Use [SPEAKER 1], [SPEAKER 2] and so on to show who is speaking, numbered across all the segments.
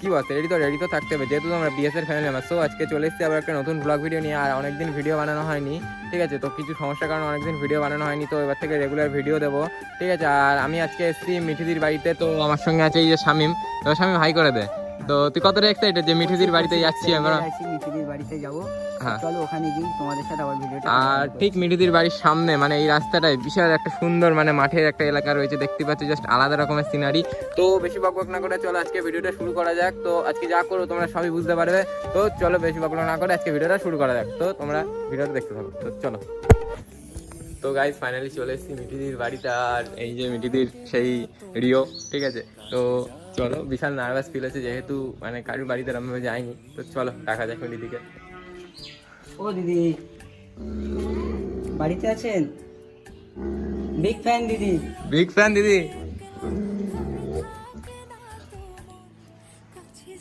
[SPEAKER 1] কি বলতে রেডি তো থাকতে হবে, যেহেতু আমরা বিএসের ফ্যামিলি মেম্বার। সো আজকে চলে এসেছি আবার একটা নতুন ব্লগ ভিডিও নিয়ে। আর অনেকদিন ভিডিও বানানো হয়নি, ঠিক আছে। তো কিছু সমস্যার কারণে অনেকদিন ভিডিও বানানো হয়নি, তো এবার থেকে রেগুলার ভিডিও দেবো, ঠিক আছে। আর আমি আজকে এসেছি মিঠিদির বাড়িতে, তো আমার সঙ্গে আছে এই যে শামিম। তো শামিম হাই করে দে। তো তুই কতটা এক্সাইটেড যে মিঠিদির বাড়িতে যাচ্ছি আমরা?
[SPEAKER 2] মিঠিদির বাড়িতে যাবো,
[SPEAKER 1] হ্যাঁ
[SPEAKER 2] চলো ওখানে গিয়ে তোমাদের সাথে আবার ভিডিওটা।
[SPEAKER 1] আর ঠিক মিঠিদির বাড়ির সামনে মানে এই রাস্তাটায় বিশাল একটা সুন্দর মানে মাঠের একটা এলাকা রয়েছে, দেখতে পাচ্ছি জাস্ট আলাদা রকমের সিনারি। তো বেশি বকবক না করে চলো আজকে ভিডিওটা শুরু করা যাক। তো আজকে যা করো তোমরা সবই বুঝতে পারবে, তো চলো বেশি বকবক না করে আজকে ভিডিওটা শুরু করা যাক। তো তোমরা ভিডিওটা দেখতে থাকো, তো চলো। তো গাইজ ফাইনালি চলে এসেছি মিঠিদির বাড়িতে, আর এই যে মিঠিদির সেই রিও, ঠিক আছে। তো চলো, বিশাল নার্ভাস ফিল হচ্ছে যেহেতু মানে কারোর বাড়িতে এরমভাবে যায়নি। তো চলো দেখা যাক মিঠিদিকে।
[SPEAKER 2] ও দিদি বাড়িতে আছেন? বিগ ফ্যান দিদি।
[SPEAKER 1] বিগ ফ্যান দিদি।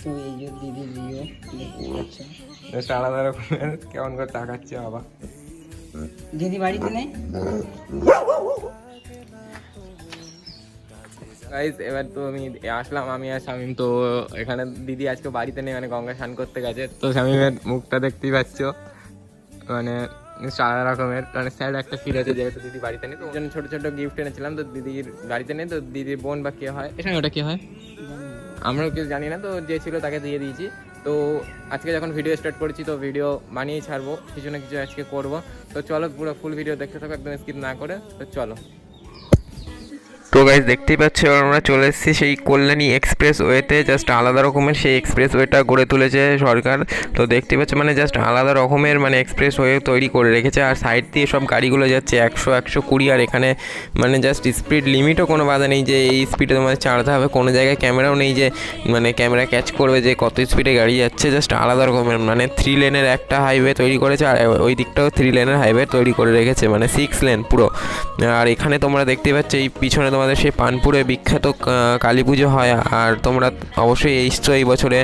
[SPEAKER 2] তো এই যে দিদি রিও দেখতে পাচ্ছেন,
[SPEAKER 1] বেশ আলাদা রকমের কেমন করে তাকাচ্ছে বাবা।
[SPEAKER 2] দিদি বাড়িতে নেই।
[SPEAKER 1] গাইস এবার তো আমি আসলাম, আমি আর শামিম। তো এখানে দিদি আজকে বাড়িতে নেই, মানে গঙ্গা স্নান করতে গেছে। তো শামিমের মুখটা দেখতেই পাচ্ছ, মানে আলাদা রকমের মানে স্যাড একটা ফিল আছে যেহেতু দিদি বাড়িতে নেই। তো ওই জন্য ছোট ছোট গিফট এনেছিলাম, তো দিদির বাড়িতে নেই। তো দিদির বোন বা কে হয় এখানে, ওটা কে হয় আমরাও কেউ জানি না, তো যে ছিল তাকে দিয়ে দিয়েছি। তো আজকে যখন ভিডিও স্টার্ট করেছি তো ভিডিও বানিয়েই ছাড়বো, কিছু না কিছু আজকে করবো। তো চলো পুরো ফুল ভিডিও দেখতে থাকো একদম স্কিপ না করে, তো চলো। তো গাইজ দেখতেই পাচ্ছ আমরা চলে এসেছি সেই কল্যাণী এক্সপ্রেস ওয়েতে। জাস্ট আলাদা রকমের সেই এক্সপ্রেস ওয়েটা গড়ে তুলেছে সরকার। তো দেখতে পাচ্ছ মানে জাস্ট আলাদা রকমের মানে এক্সপ্রেস ওয়ে তৈরি করে রেখেছে। আর সাইড দিয়ে সব গাড়িগুলো যাচ্ছে 100-120। আর এখানে মানে জাস্ট স্পিড লিমিটও কোনো বাধা নেই যে এই স্পিডে তোমাদের চালাতে হবে। কোনো জায়গায় ক্যামেরাও নেই যে মানে ক্যামেরা ক্যাচ করবে যে কত স্পিডে গাড়ি যাচ্ছে। জাস্ট আলাদা রকমের মানে 3 লেনের একটা হাইওয়ে তৈরি করেছে, আর ওই দিকটাও 3 লেনের হাইওয়ে তৈরি করে রেখেছে, মানে 6 লেন পুরো। আর এখানে তোমরা দেখতে পাচ্ছ এই পিছনে তোমাদের সেই পানপুরে বিখ্যাত কালী পুজো হয়। আর তোমরা অবশ্যই এসছো এই বছরে,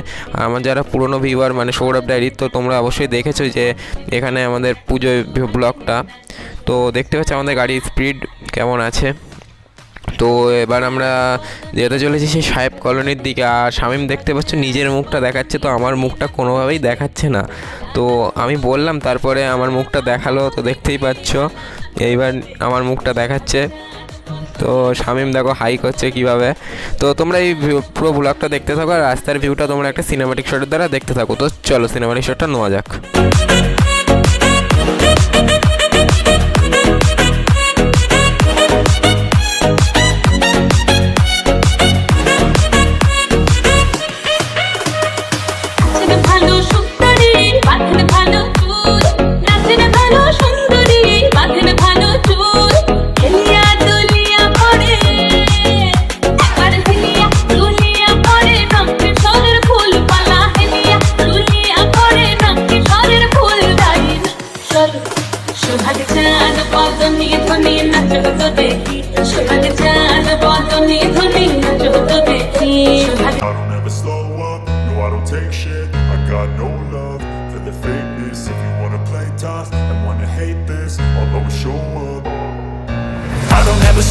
[SPEAKER 1] আমার যারা পুরনো ভিউয়ার মানে সৌরভ ডায়েরি, তো তোমরা অবশ্যই দেখেছো যে এখানে আমাদের পুজো ব্লগটা। তো দেখতে পাচ্ছ আমাদের গাড়ির স্পিড কেমন আছে। তো এবার আমরা যেতে চলেছি সেই সাহেব কলোনির দিকে। আর শামিম দেখতে পাচ্ছ নিজের মুখটা দেখাচ্ছে, তো আমার মুখটা কোনোভাবেই দেখাচ্ছে না। তো আমি বললাম, তারপরে আমার মুখটা দেখালো, তো দেখতেই পাচ্ছ এইবার আমার মুখটা দেখাচ্ছে। তো শামিম দেখো হাই করছে কিভাবে। তো তোমরা এই পুরো ব্লগটা দেখতে থাকো, আর রাস্তার ভিউটা তোমরা একটা সিনেমাটিক শটের দ্বারা দেখতে থাকো। তো চলো সিনেমাটিক শটটা নেওয়া যাক।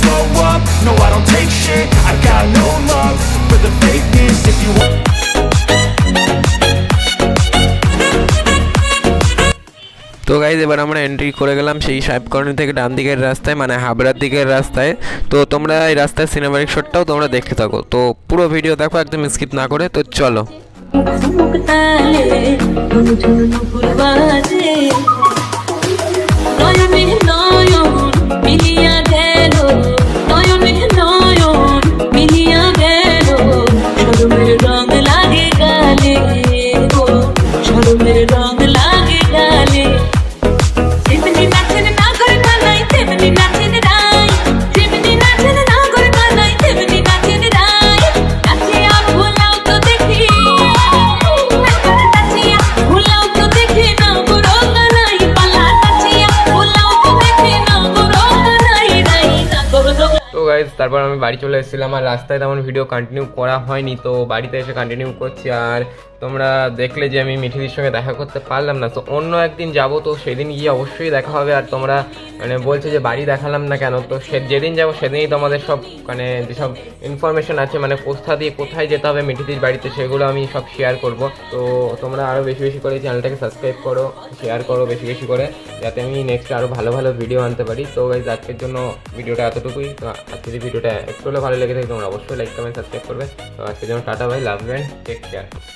[SPEAKER 3] Slow up, no I don't take shit. I got no love for the fakeness. If you want.
[SPEAKER 1] তো গাইজ এবার আমরা এন্ট্রি করে গেলাম সেই সাহেব কলোনি থেকে ডান দিকের রাস্তায়, মানে হাবড়ার দিকের রাস্তায়। তো তোমরা এই রাস্তার সিনেমাটিক শটটাও তোমরা দেখতে থাকো, তো পুরো ভিডিও দেখো একদম স্কিপ না করে। তো চলো। তারপর আমি বাড়ি চলে এসেছিলাম, আর রাস্তায় তেমন ভিডিও কন্টিনিউ করা হয়নি, তো বাড়িতে এসে কন্টিনিউ করছি। আর তোমরা দেখলে যে আমি মিঠিদির সঙ্গে দেখা করতে পারলাম না, তো অন্য একদিন যাব, তো সেদিন গিয়ে অবশ্যই দেখা হবে। আর তোমরা মানে বলছে যে বাড়ি দেখালাম না কেন, তো যেদিন যাবো সেদিনই তোমাদের সব মানে যেসব ইনফরমেশন আছে মানে কোথা দিয়ে কোথায় যেতে হবে মিঠিদির বাড়িতে, সেগুলো আমি সব শেয়ার করব। তো তোমরা আরও বেশি বেশি করে চ্যানেলটাকে সাবস্ক্রাইব করো, শেয়ার করো বেশি বেশি করে, যাতে আমি নেক্সট আরও ভালো ভালো ভিডিও আনতে পারি। তো গাইস আজকের জন্য ভিডিওটা এতটুকুই। তো আজকের ভিডিওটা একটু হলেও ভালো লেগে থাকে তোমরা অবশ্যই লাইক কমেন্ট সাবস্ক্রাইব করবে। তো আজকের জন্য টাটা, ভাই, লাভ এন্ড টেক কেয়ার।